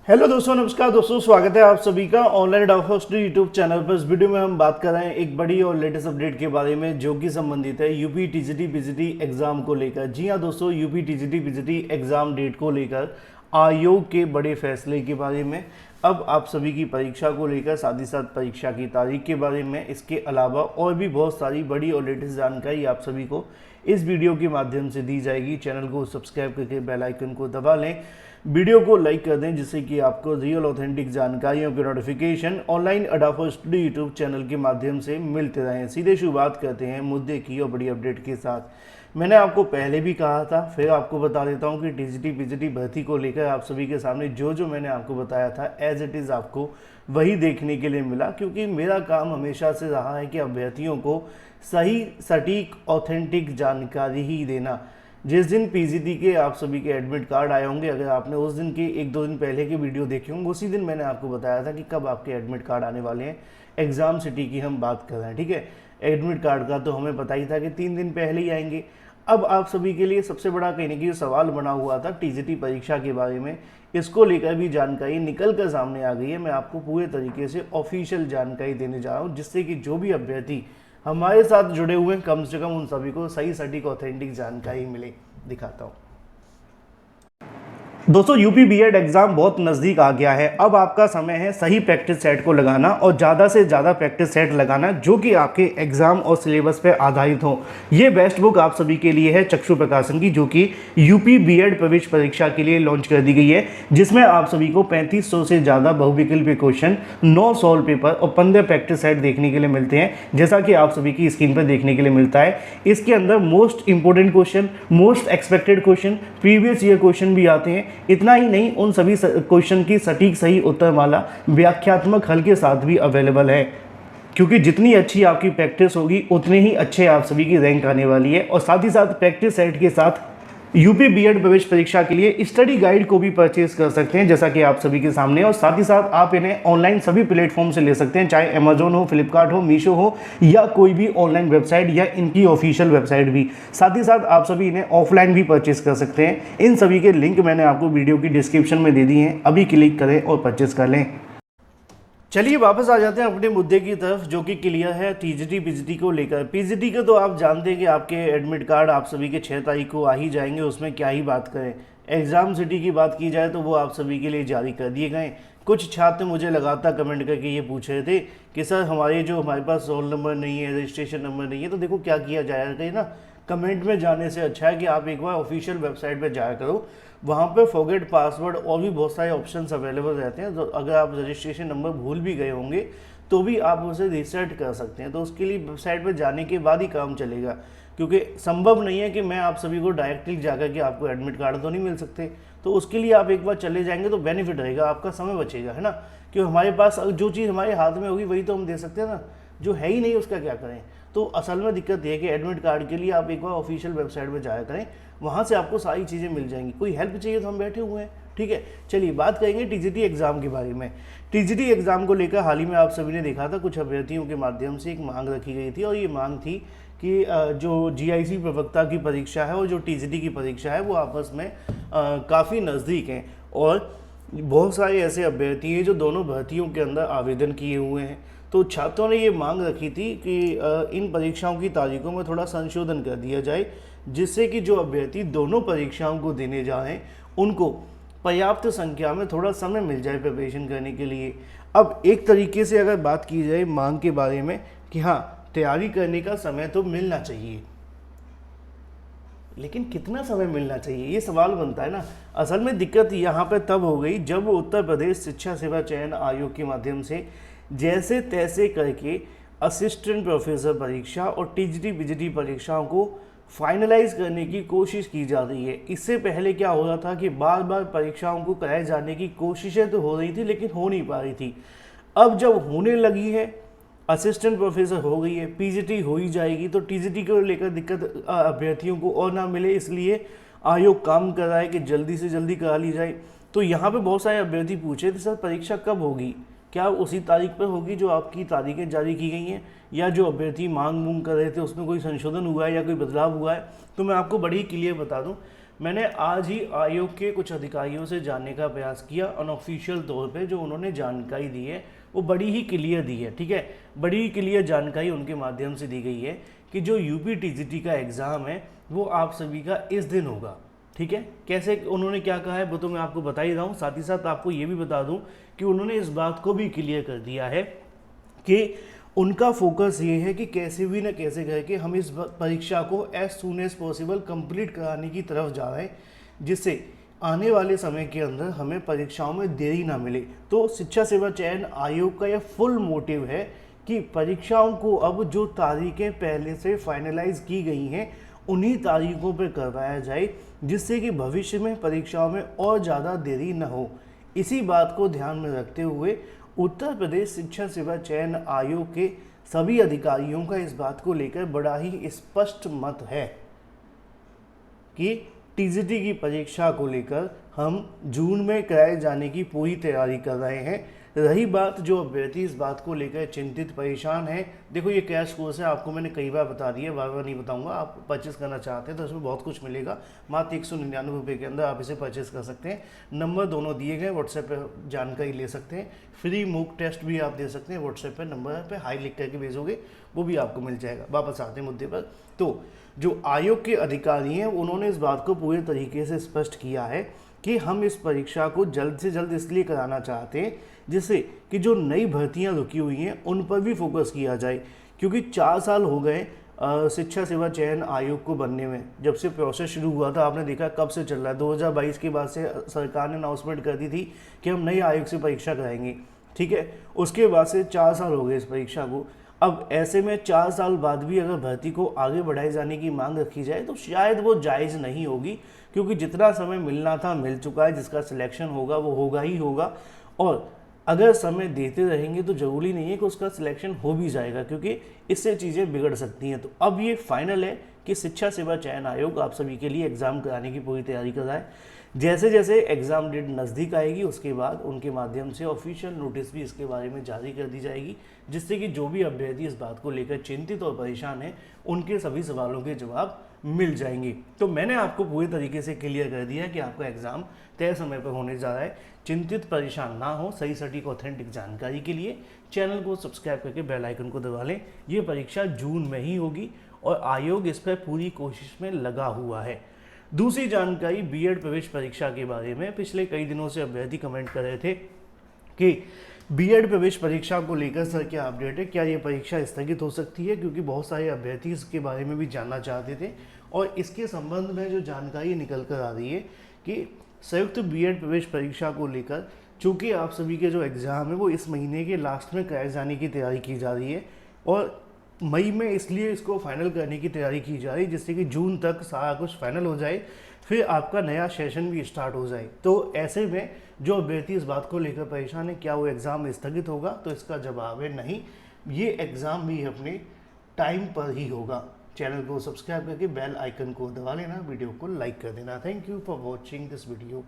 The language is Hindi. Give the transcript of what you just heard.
हेलो दोस्तों, नमस्कार दोस्तों, स्वागत है आप सभी का online doubt study YouTube channel पर। इस वीडियो में हम बात कर रहे हैं एक बड़ी और लेटेस्ट अपडेट के बारे में जो कि संबंधित है यूपी टीजीटी पीजीटी एग्जाम को लेकर। जी हां दोस्तों, UP TGT PGT exam date को लेकर आयोग के बड़े फैसले के बारे में, अब आप सभी की परीक्षा को लेकर, साथ ही साथ परीक्षा की तारीख के बारे में, इसके अलावा और भी बहुत सारी बड़ी और लेटेस्ट जानकारी आप सभी को इस वीडियो के माध्यम से दी जाएगी। चैनल को सब्सक्राइब करके बेल आइकन को दबा लें, वीडियो को लाइक कर दें, जिससे कि आपको रियल ऑथेंटिक जानकारियों के नोटिफिकेशन ऑनलाइन अडाफो स्टडी यूट्यूब चैनल के माध्यम से मिलते रहें। सीधे शुरुआत करते हैं मुद्दे की और बड़ी अपडेट के साथ। मैंने आपको पहले भी कहा था, फिर आपको बता देता हूं कि टीजीटी पीजीटी भर्ती को लेकर आप सभी के सामने जो मैंने आपको बताया था एज इट इज़ आपको वही देखने के लिए मिला, क्योंकि मेरा काम हमेशा से रहा है कि अभ्यर्थियों को सही, सटीक, ऑथेंटिक जानकारी ही देना। जिस दिन पीजीटी के आप सभी के एडमिट कार्ड आए होंगे, अगर आपने उस दिन के एक दो दिन पहले के वीडियो देखे होंगे, उसी दिन मैंने आपको बताया था कि कब आपके एडमिट कार्ड आने वाले हैं। एग्जाम सिटी की हम बात कर रहे हैं, ठीक है। एडमिट कार्ड का तो हमें पता ही था कि 3 दिन पहले ही आएंगे। अब आप सभी के लिए सबसे बड़ा कहने की जो सवाल बना हुआ था टीजीटी परीक्षा के बारे में, इसको लेकर भी जानकारी निकल कर सामने आ गई है। मैं आपको पूरे तरीके से ऑफिशियल जानकारी देने जा रहा हूँ, जिससे कि जो भी अभ्यर्थी हमारे साथ जुड़े हुए हैं, कम से कम उन सभी को सही, सटीक, ऑथेंटिक जानकारी मिले। दिखाता हूँ दोस्तों, यूपी बीएड एग्जाम बहुत नज़दीक आ गया है। अब आपका समय है सही प्रैक्टिस सेट को लगाना और ज़्यादा से ज़्यादा प्रैक्टिस सेट लगाना जो कि आपके एग्जाम और सिलेबस पर आधारित हो। ये बेस्ट बुक आप सभी के लिए है चक्षु प्रकाशन की, जो कि यूपी बीएड प्रवेश परीक्षा के लिए लॉन्च कर दी गई है, जिसमें आप सभी को 3500 से ज़्यादा बहुविकल्पीय क्वेश्चन, 9 सॉल्व पेपर और 15 प्रैक्टिस सेट देखने के लिए मिलते हैं, जैसा कि आप सभी की स्क्रीन पर देखने के लिए मिलता है। इसके अंदर most important question, most expected question, previous year question भी आते हैं। इतना ही नहीं, उन सभी क्वेश्चन की सटीक सही उत्तरमाला व्याख्यात्मक हल के साथ भी अवेलेबल है, क्योंकि जितनी अच्छी आपकी प्रैक्टिस होगी उतने ही अच्छे आप सभी की रैंक आने वाली है। और साथ ही साथ प्रैक्टिस सेट के साथ यूपी बीएड प्रवेश परीक्षा के लिए स्टडी गाइड को भी परचेज कर सकते हैं, जैसा कि आप सभी के सामने। और साथ ही साथ आप इन्हें ऑनलाइन सभी प्लेटफॉर्म से ले सकते हैं, चाहे अमेजोन हो, फ्लिपकार्ट हो, मीशो हो, या कोई भी ऑनलाइन वेबसाइट या इनकी ऑफिशियल वेबसाइट भी। साथ ही साथ आप सभी इन्हें ऑफलाइन भी परचेज कर सकते हैं। इन सभी के लिंक मैंने आपको वीडियो की डिस्क्रिप्शन में दे दिए हैं, अभी क्लिक करें और परचेज कर लें। चलिए वापस आ जाते हैं अपने मुद्दे की तरफ, जो कि क्लियर है टीजीटी पीजीटी को लेकर। पीजीटी का तो आप जानते हैं कि आपके एडमिट कार्ड आप सभी के 6 तारीख को आ ही जाएंगे, उसमें क्या ही बात करें। एग्ज़ाम सिटी की बात की जाए तो वो आप सभी के लिए जारी कर दिए गए। कुछ छात्र मुझे लगातार कमेंट करके ये पूछ रहे थे कि सर हमारे पास रोल नंबर नहीं है, रजिस्ट्रेशन नंबर नहीं है। तो देखो क्या किया जाएगा ना, कमेंट में जाने से अच्छा है कि आप एक बार ऑफिशियल वेबसाइट पर जाया करो। वहाँ पे फॉरगेट पासवर्ड और भी बहुत सारे ऑप्शंस अवेलेबल रहते हैं। तो अगर आप रजिस्ट्रेशन नंबर भूल भी गए होंगे तो भी आप उसे रीसेट कर सकते हैं। तो उसके लिए वेबसाइट पर जाने के बाद ही काम चलेगा, क्योंकि संभव नहीं है कि मैं आप सभी को डायरेक्टली जाकर के आपको एडमिट कार्ड तो नहीं मिल सकते। तो उसके लिए आप एक बार चले जाएंगे तो बेनिफिट रहेगा, आपका समय बचेगा, है ना। क्योंकि हमारे पास जो चीज़ हमारे हाथ में होगी वही तो हम दे सकते हैं ना, जो है ही नहीं उसका क्या करें। तो असल में दिक्कत यह है कि एडमिट कार्ड के लिए आप एक बार ऑफिशियल वेबसाइट पर जाया करें, वहाँ से आपको सारी चीज़ें मिल जाएंगी। कोई हेल्प चाहिए तो हम बैठे हुए हैं, ठीक है। चलिए बात करेंगे टीजीटी एग्ज़ाम के बारे में। टीजीटी एग्ज़ाम को लेकर हाल ही में आप सभी ने देखा था, कुछ अभ्यर्थियों के माध्यम से एक मांग रखी गई थी, और ये मांग थी कि जो जीआईसी प्रवक्ता की परीक्षा है और जो टीजीटी की परीक्षा है वो आपस में काफ़ी नज़दीक हैं, और बहुत सारे ऐसे अभ्यर्थी हैं जो दोनों भर्तियों के अंदर आवेदन किए हुए हैं। तो छात्रों ने ये मांग रखी थी कि इन परीक्षाओं की तारीखों में थोड़ा संशोधन कर दिया जाए, जिससे कि जो अभ्यर्थी दोनों परीक्षाओं को देने जा रहे हैं उनको पर्याप्त संख्या में थोड़ा समय मिल जाए प्रिपरेशन करने के लिए। अब एक तरीके से अगर बात की जाए मांग के बारे में कि हाँ, तैयारी करने का समय तो मिलना चाहिए, लेकिन कितना समय मिलना चाहिए, ये सवाल बनता है ना। असल में दिक्कत यहाँ पर तब हो गई जब उत्तर प्रदेश शिक्षा सेवा चयन आयोग के माध्यम से जैसे तैसे करके असिस्टेंट प्रोफेसर परीक्षा और टीजीटी पीजीटी परीक्षाओं को फाइनलाइज करने की कोशिश की जा रही है। इससे पहले क्या हो रहा था कि बार बार परीक्षाओं को कराए जाने की कोशिशें तो हो रही थी, लेकिन हो नहीं पा रही थी। अब जब होने लगी है, असिस्टेंट प्रोफेसर हो गई है, पीजीटी हो ही जाएगी, तो टीजीटी को लेकर दिक्कत अभ्यर्थियों को और ना मिले, इसलिए आयोग काम कर रहा है कि जल्दी से जल्दी करा ली जाए। तो यहाँ पे बहुत सारे अभ्यर्थी पूछे थे सर परीक्षा कब होगी, क्या उसी तारीख पर होगी जो आपकी तारीखें जारी की गई हैं, या जो अभ्यर्थी मांग कर रहे थे उसमें कोई संशोधन हुआ है या कोई बदलाव हुआ है। तो मैं आपको बड़ी क्लियर बता दूं, मैंने आज ही आयोग के कुछ अधिकारियों से जानने का प्रयास किया अनऑफिशियल तौर पे, जो उन्होंने जानकारी दी है वो बड़ी ही क्लियर दी है। ठीक है, बड़ी ही क्लियर जानकारी उनके माध्यम से दी गई है कि जो यूपी टीजीटी का एग्ज़ाम है वो आप सभी का इस दिन होगा। ठीक है, कैसे उन्होंने क्या कहा है वो तो मैं आपको बता ही रहा हूँ। साथ ही साथ आपको ये भी बता दूँ कि उन्होंने इस बात को भी क्लियर कर दिया है कि उनका फोकस ये है कि कैसे भी ना कैसे करके हम इस परीक्षा को as soon as possible complete कराने की तरफ जा रहे हैं, जिससे आने वाले समय के अंदर हमें परीक्षाओं में देरी ना मिले। तो शिक्षा सेवा चयन आयोग का यह फुल मोटिव है कि परीक्षाओं को अब जो तारीखें पहले से फाइनलाइज की गई हैं उन्हीं तारीखों पर करवाया जाए, जिससे कि भविष्य में परीक्षाओं में और ज़्यादा देरी न हो। इसी बात को ध्यान में रखते हुए उत्तर प्रदेश शिक्षा सेवा चयन आयोग के सभी अधिकारियों का इस बात को लेकर बड़ा ही स्पष्ट मत है कि टीजीटी की परीक्षा को लेकर हम जून में कराए जाने की पूरी तैयारी कर रहे हैं। रही बात जो अभ्यर्थी इस बात को लेकर चिंतित परेशान है, देखो ये क्रैश कोर्स है, आपको मैंने कई बार बता दिया, बार बार नहीं बताऊंगा। आप परचेस करना चाहते हैं तो इसमें बहुत कुछ मिलेगा, मात्र 199 रुपये के अंदर आप इसे परचेस कर सकते हैं। नंबर दोनों दिए गए, व्हाट्सएप पर जानकारी ले सकते हैं। फ्री मूक टेस्ट भी आप दे सकते हैं, व्हाट्सएप पर नंबर पर हाई लिख करके भेजोगे वो भी आपको मिल जाएगा। वापस आते हैं मुद्दे पर। तो जो आयोग के अधिकारी हैं उन्होंने इस बात को पूरे तरीके से स्पष्ट किया है कि हम इस परीक्षा को जल्द से जल्द इसलिए कराना चाहते हैं जिससे कि जो नई भर्तियां रुकी हुई हैं उन पर भी फोकस किया जाए, क्योंकि 4 साल हो गए शिक्षा सेवा चयन आयोग को बनने में। जब से प्रोसेस शुरू हुआ था आपने देखा कब से चल रहा है, 2022 के बाद से सरकार ने अनाउंसमेंट कर दी थी कि हम नए आयोग से परीक्षा कराएंगे। ठीक है, उसके बाद से 4 साल हो गए इस परीक्षा को। अब ऐसे में 4 साल बाद भी अगर भर्ती को आगे बढ़ाए जाने की मांग रखी जाए तो शायद वो जायज़ नहीं होगी, क्योंकि जितना समय मिलना था मिल चुका है। जिसका सिलेक्शन होगा वो होगा ही होगा, और अगर समय देते रहेंगे तो ज़रूरी नहीं है कि उसका सिलेक्शन हो भी जाएगा, क्योंकि इससे चीज़ें बिगड़ सकती हैं। तो अब ये फाइनल है कि शिक्षा सेवा चयन आयोग आप सभी के लिए एग्ज़ाम कराने की पूरी तैयारी कर रहा है। जैसे जैसे एग्ज़ाम डेट नज़दीक आएगी उसके बाद उनके माध्यम से ऑफिशियल नोटिस भी इसके बारे में जारी कर दी जाएगी, जिससे कि जो भी अभ्यर्थी इस बात को लेकर चिंतित और परेशान है उनके सभी सवालों के जवाब मिल जाएंगे। तो मैंने आपको पूरी तरीके से क्लियर कर दिया कि आपका एग्ज़ाम तय समय पर होने जा रहा है। चिंतित परेशान ना हो, सही सटीक ऑथेंटिक जानकारी के लिए चैनल को सब्सक्राइब करके बेल आइकन को दबा लें। ये परीक्षा जून में ही होगी और आयोग इस पर पूरी कोशिश में लगा हुआ है। दूसरी जानकारी बीएड प्रवेश परीक्षा के बारे में। पिछले कई दिनों से अभ्यर्थी कमेंट कर रहे थे कि बीएड प्रवेश परीक्षा को लेकर सर क्या अपडेट है, क्या ये परीक्षा स्थगित हो सकती है, क्योंकि बहुत सारे अभ्यर्थी इसके बारे में भी जानना चाहते थे। और इसके संबंध में जो जानकारी निकल कर आ रही है कि संयुक्त बीएड प्रवेश परीक्षा को लेकर चूँकि आप सभी के जो एग्ज़ाम है वो इस महीने के लास्ट में कराए जाने की तैयारी की जा रही है, और मई में इसलिए इसको फाइनल करने की तैयारी की जा रही है जिससे कि जून तक सारा कुछ फाइनल हो जाए, फिर आपका नया सेशन भी स्टार्ट हो जाए। तो ऐसे में जो अभ्यर्थी इस बात को लेकर परेशान है क्या वो एग्ज़ाम स्थगित होगा, तो इसका जवाब है नहीं, ये एग्ज़ाम भी अपने टाइम पर ही होगा। चैनल को सब्सक्राइब करके बेल आइकन को दबा लेना, वीडियो को लाइक कर देना। Thank you for watching this video.